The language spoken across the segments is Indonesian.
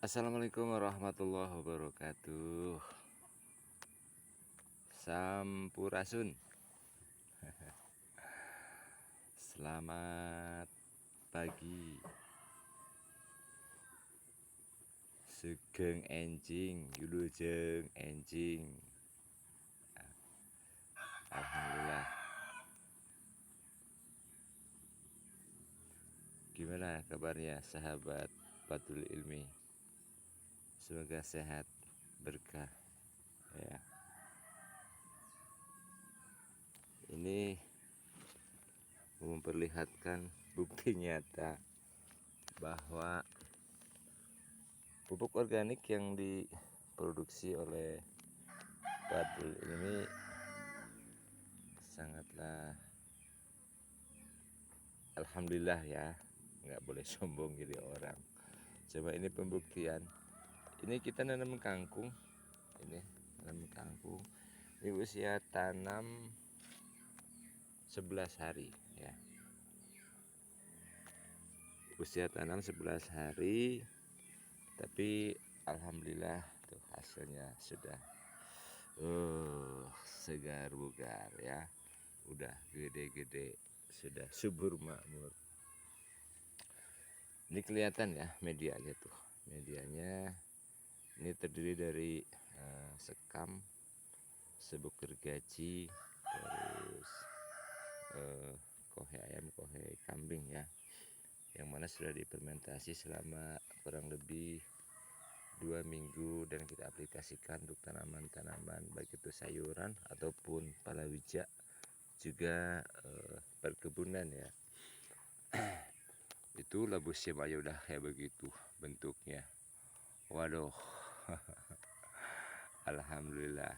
Assalamualaikum warahmatullahi wabarakatuh. Sampurasun. Selamat pagi. Sugeng enjing, yulujeng enjing. Alhamdulillah. Gimana kabarnya sahabat Fathul Ilmi? Semoga sehat, berkah ya. Ini memperlihatkan bukti nyata bahwa pupuk organik yang diproduksi oleh Fathul Ilmi sangatlah alhamdulillah ya, nggak boleh sombong jadi orang. Coba ini pembuktian. Ini kita nanam kangkung, ini usia tanam 11 hari ya. Usia tanam 11 hari, tapi alhamdulillah tuh hasilnya sudah segar bugar ya. Udah gede-gede, sudah subur makmur. Ini kelihatan ya medianya tuh. Medianya ini terdiri dari sekam, sebuk gergaji, terus kohe ayam, kohe kambing ya. Yang mana sudah difermentasi selama kurang lebih 2 minggu dan kita aplikasikan untuk tanaman-tanaman baik itu sayuran ataupun palawija, juga perkebunan ya. Itu labu siam aja udah kayak begitu bentuknya. Waduh. Alhamdulillah.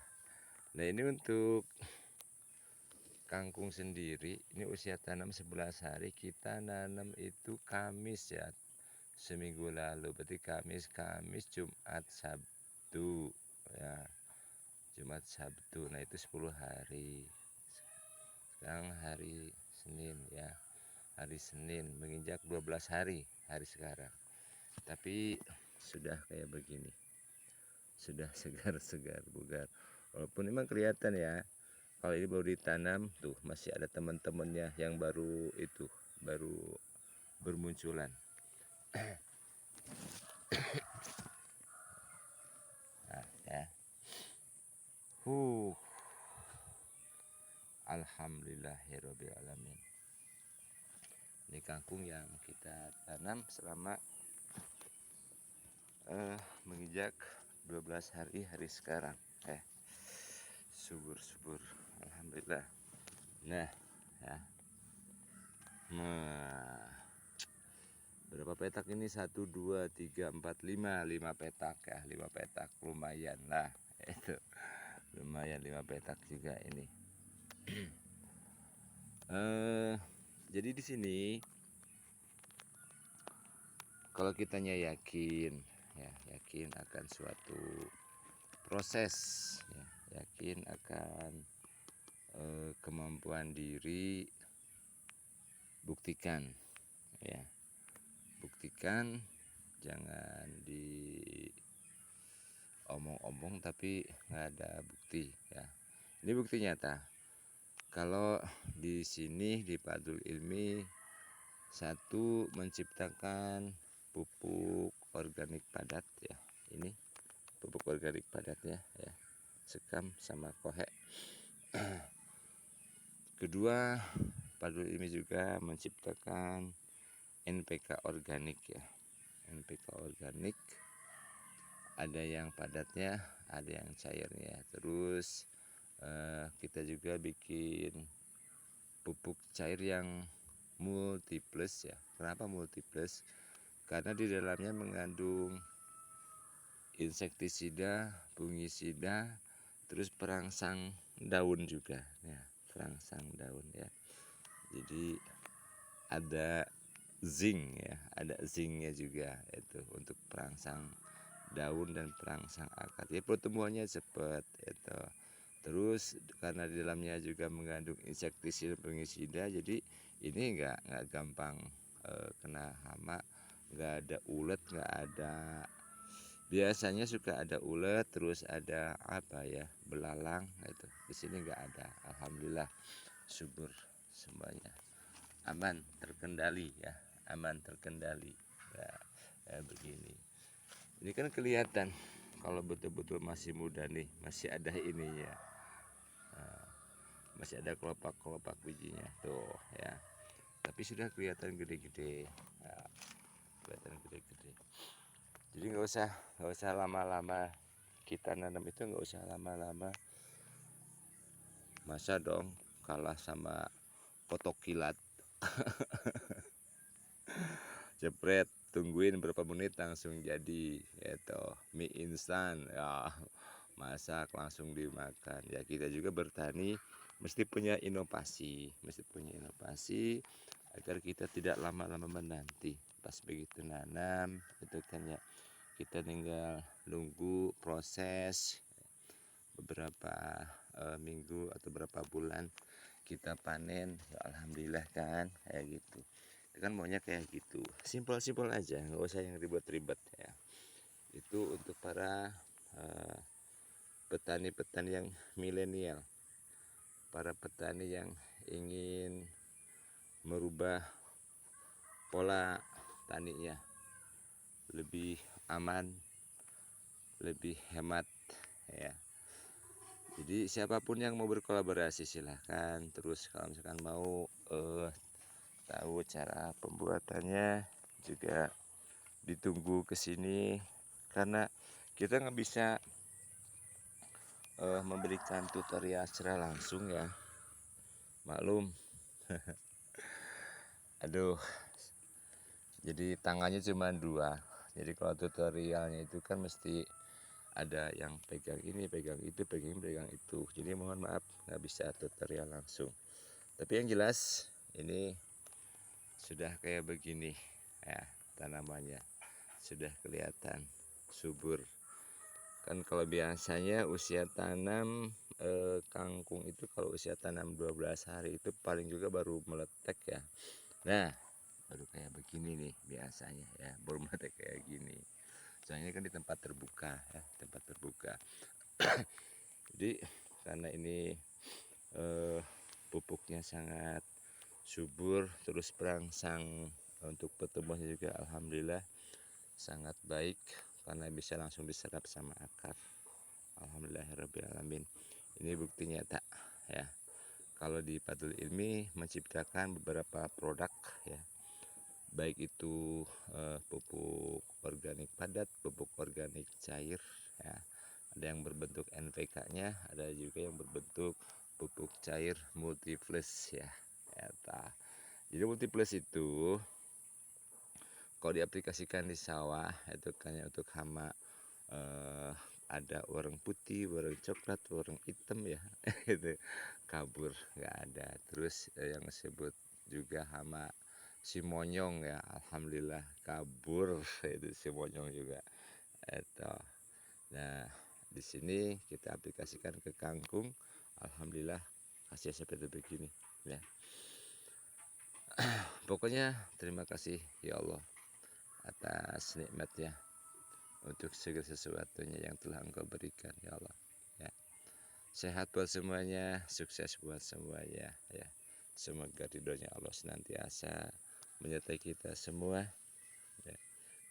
Nah, ini untuk kangkung sendiri, ini usia tanam 11 hari, kita nanam itu Kamis ya. Seminggu lalu, berarti Kamis, Jumat, Sabtu ya. Jumat, Sabtu. Nah, itu 10 hari. Sekarang hari Senin ya. Hari Senin menginjak 12 hari sekarang. Tapi sudah kayak begini. Sudah segar-segar bugar. Walaupun memang kelihatan ya, kalau ini baru ditanam tuh masih ada teman-temannya yang baru bermunculan. Nah, ya. Alhamdulillahirabbil alamin. Ini kangkung yang kita tanam selama menginjak 12 hari sekarang. Subur alhamdulillah. Nah, ya. Berapa petak ini? 1 2 3 4 5 petak ya. 5 petak lumayan lah. Itu lumayan 5 petak juga ini. Jadi di sini kalau kitanya yakin akan suatu proses ya, yakin akan kemampuan diri, buktikan ya. Buktikan, jangan diomong-omong tapi nggak ada bukti ya. Ini bukti nyata. Kalau di sini di Fathul Ilmi, satu, menciptakan pupuk organik padat ya. Ini pupuk organik padatnya ya, sekam sama kohe. Kedua, Fathul Ilmi juga menciptakan NPK organik ya. NPK organik ada yang padatnya, ada yang cairnya. Terus kita juga bikin pupuk cair yang multiplus ya. Kenapa multiplus? Karena di dalamnya mengandung insektisida, fungisida, terus perangsang daun juga ya, perangsang daun ya. Jadi ada zinc ya, ada zincnya juga itu untuk perangsang daun dan perangsang akar. Ya, pertumbuhannya cepat itu. Terus karena di dalamnya juga mengandung insektisida, fungisida, jadi ini nggak gampang kena hama, nggak ada ulet, nggak ada Biasanya suka ada ulet, terus ada apa ya, belalang gitu. Di sini nggak ada. Alhamdulillah subur semuanya. Aman, terkendali ya. Aman terkendali. Ya, begini. Ini kan kelihatan kalau betul-betul masih muda nih, masih ada ininya. Masih ada kelopak-kelopak bijinya tuh ya. Tapi sudah kelihatan gede-gede. Ya, kelihatan gede-gede. Jadi nggak usah lama-lama kita nanam itu, nggak usah lama-lama. Masa dong kalah sama kotok kilat. Jepret, tungguin berapa menit langsung jadi itu mie instan ya, masak langsung dimakan. Ya kita juga bertani mesti punya inovasi agar kita tidak lama-lama menanti. Pas begitu nanam itu kan ya, kita tinggal nunggu proses beberapa minggu atau beberapa bulan kita panen ya, alhamdulillah kan kayak gitu. Itu kan maunya kayak gitu, simpel-simpel aja, nggak usah yang ribet-ribet ya. Itu untuk para petani-petani yang milenial, para petani yang ingin merubah pola taninya lebih aman, lebih hemat ya. Jadi siapapun yang mau berkolaborasi silahkan. Terus kalau misalkan mau tahu cara pembuatannya juga ditunggu kesini, karena kita nggak bisa memberikan tutorial secara langsung ya, maklum. Aduh, jadi tangannya cuma dua. Jadi kalau tutorialnya itu kan mesti ada yang pegang ini, pegang itu, pegang itu. Jadi mohon maaf nggak bisa tutorial langsung. Tapi yang jelas ini sudah kayak begini ya, tanamannya sudah kelihatan subur. Kan kalau biasanya usia tanam kangkung itu, kalau usia tanam 12 hari itu paling juga baru meletek ya. Nah, baru kayak begini nih biasanya ya, baru meletek kayak gini. Soalnya kan di tempat terbuka ya, tempat terbuka. Jadi karena ini pupuknya sangat subur, terus perangsang untuk pertumbuhannya juga alhamdulillah sangat baik, karena bisa langsung diserap sama akar. Alhamdulillahirrabbilalamin. Ini bukti nyata ya, kalau di Fadlul Ilmi menciptakan beberapa produk ya, baik itu pupuk organik padat, pupuk organik cair ya. Ada yang berbentuk NPK-nya, ada juga yang berbentuk pupuk cair multiplus ya. Jadi multiplus itu kalau diaplikasikan di sawah itu kan ya, untuk hama ada warna putih, warna coklat, warna hitam ya, itu kabur nggak ada. Terus yang disebut juga hama simonyong ya, alhamdulillah kabur itu simonyong juga itu. Nah di sini kita aplikasikan ke kangkung, alhamdulillah hasil seperti begini ya. Pokoknya terima kasih ya Allah atas nikmatnya, untuk segala sesuatunya yang telah Engkau berikan ya Allah ya. Sehat buat semuanya, sukses buat semuanya ya. Semoga ridhonya Allah senantiasa menyertai kita semua ya.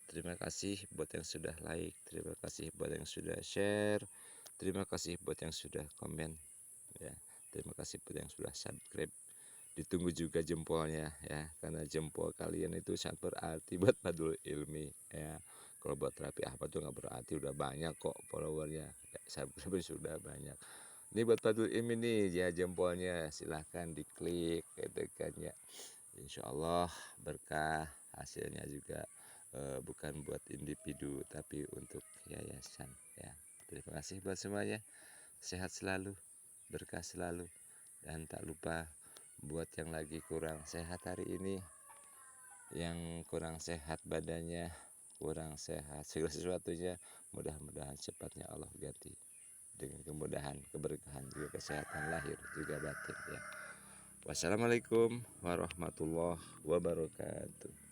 Terima kasih buat yang sudah like, terima kasih buat yang sudah share, terima kasih buat yang sudah komen ya, terima kasih buat yang sudah subscribe. Ditunggu juga jempolnya ya, karena jempol kalian itu sangat berarti buat Fadlul Ilmi ya. Kalau buat Raffi Ahmad tuh nggak berarti, udah banyak kok followernya ya, subscribe sudah banyak. Ini buat Fadlul Ilmi nih ya, jempolnya silahkan diklik gitu kan ya. Insya Allah berkah, hasilnya juga bukan buat individu tapi untuk yayasan ya. Terima kasih buat semuanya, sehat selalu, berkah selalu, dan tak lupa buat yang lagi kurang sehat hari ini, yang kurang sehat badannya, kurang sehat segala sesuatunya, mudah-mudahan cepatnya Allah ganti dengan kemudahan, keberkahan, juga kesehatan lahir juga batin ya. Wassalamualaikum warahmatullahi wabarakatuh.